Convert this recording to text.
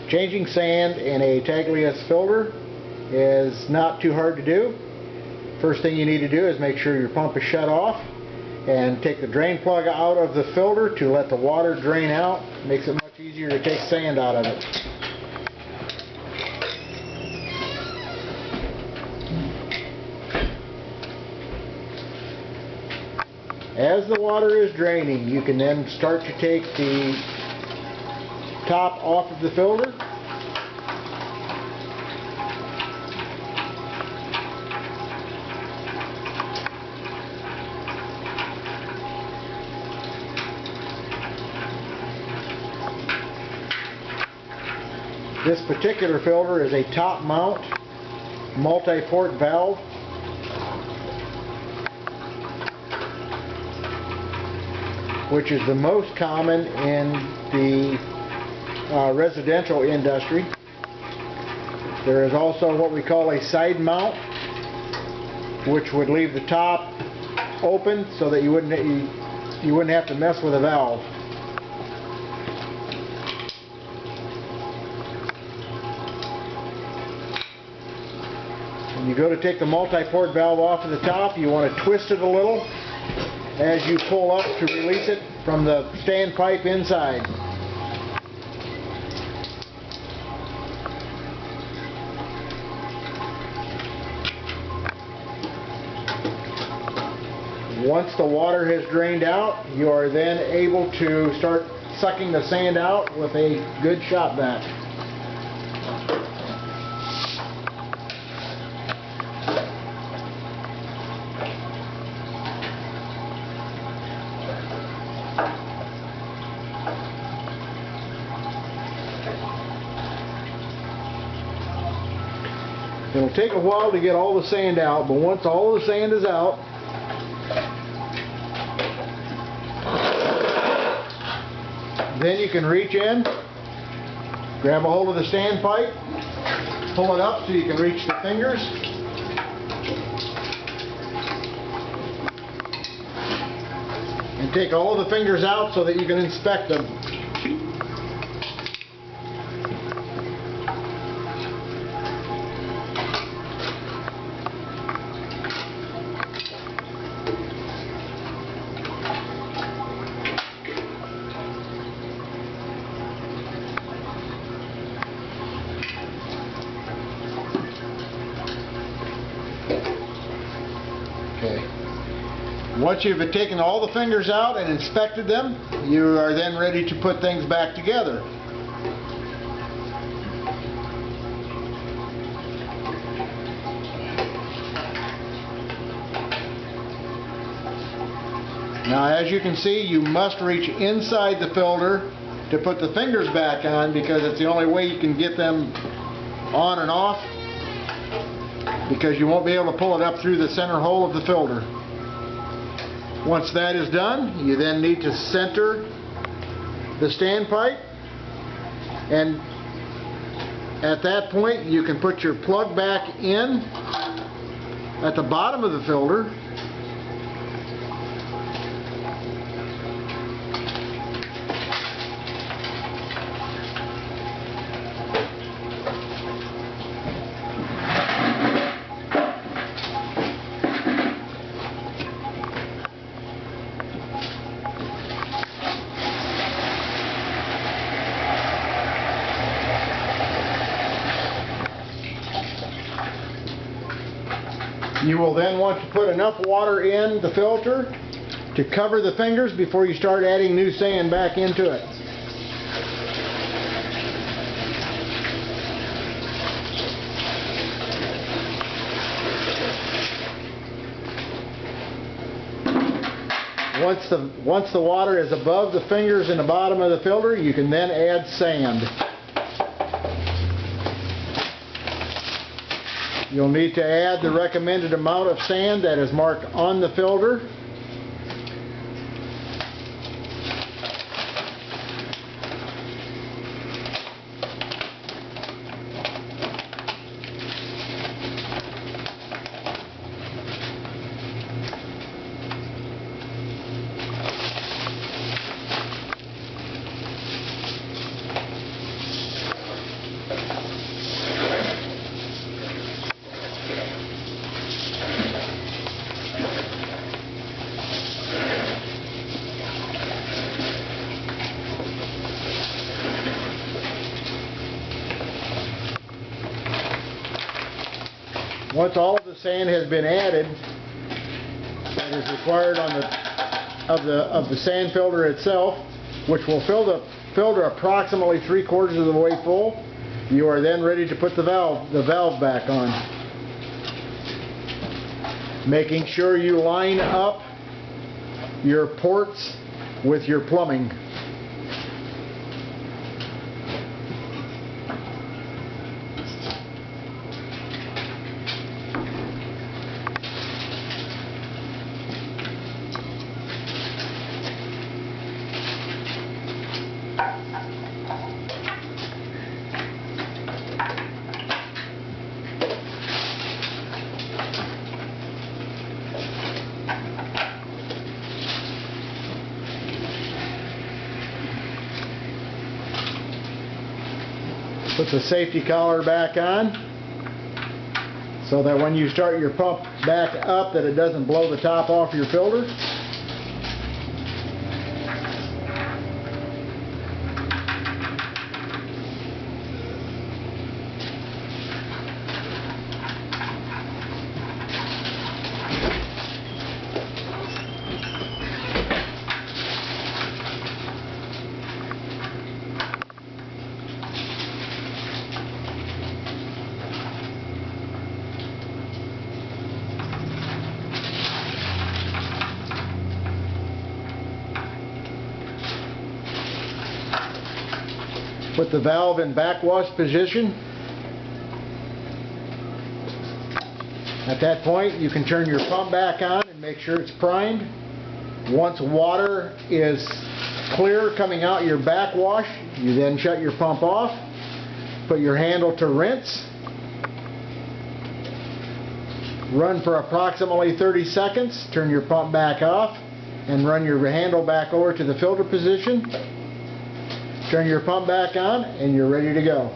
Changing sand in a Tagelus filter is not too hard to do. First thing you need to do is make sure your pump is shut off and take the drain plug out of the filter to let the water drain out. Makes it much easier to take sand out of it. As the water is draining, you can then start to take the top off of the filter. This particular filter is a top mount multi-port valve. Which is the most common in the residential industry. There is also what we call a side mount, which would leave the top open so that you wouldn't have to mess with a valve. When you go to take the multi-port valve off of the top, you want to twist it a little as you pull up to release it from the standpipe inside. Once the water has drained out, you are then able to start sucking the sand out with a good shop vac. It'll take a while to get all the sand out, but once all the sand is out, then you can reach in, grab a hold of the standpipe, pull it up so you can reach the fingers, and take all of the fingers out so that you can inspect them. Once you've taken all the fingers out and inspected them, you are then ready to put things back together. Now, as you can see, you must reach inside the filter to put the fingers back on, because it's the only way you can get them on and off, because you won't be able to pull it up through the center hole of the filter. Once that is done, you then need to center the standpipe, and at that point you can put your plug back in at the bottom of the filter. You will then want to put enough water in the filter to cover the fingers before you start adding new sand back into it. Once the water is above the fingers in the bottom of the filter, you can then add sand. You'll need to add the recommended amount of sand that is marked on the filter. Once all of the sand has been added that is required on the sand filter itself, which will fill the filter approximately 3/4 of the way full, you are then ready to put the valve back on. Making sure you line up your ports with your plumbing. Put the safety collar back on so that when you start your pump back up that it doesn't blow the top off your filter. Put the valve in backwash position. At that point, you can turn your pump back on and make sure it's primed. Once water is clear coming out your backwash, you then shut your pump off. Put your handle to rinse. Run for approximately 30 seconds. Turn your pump back off and run your handle back over to the filter position. Turn your pump back on and you're ready to go.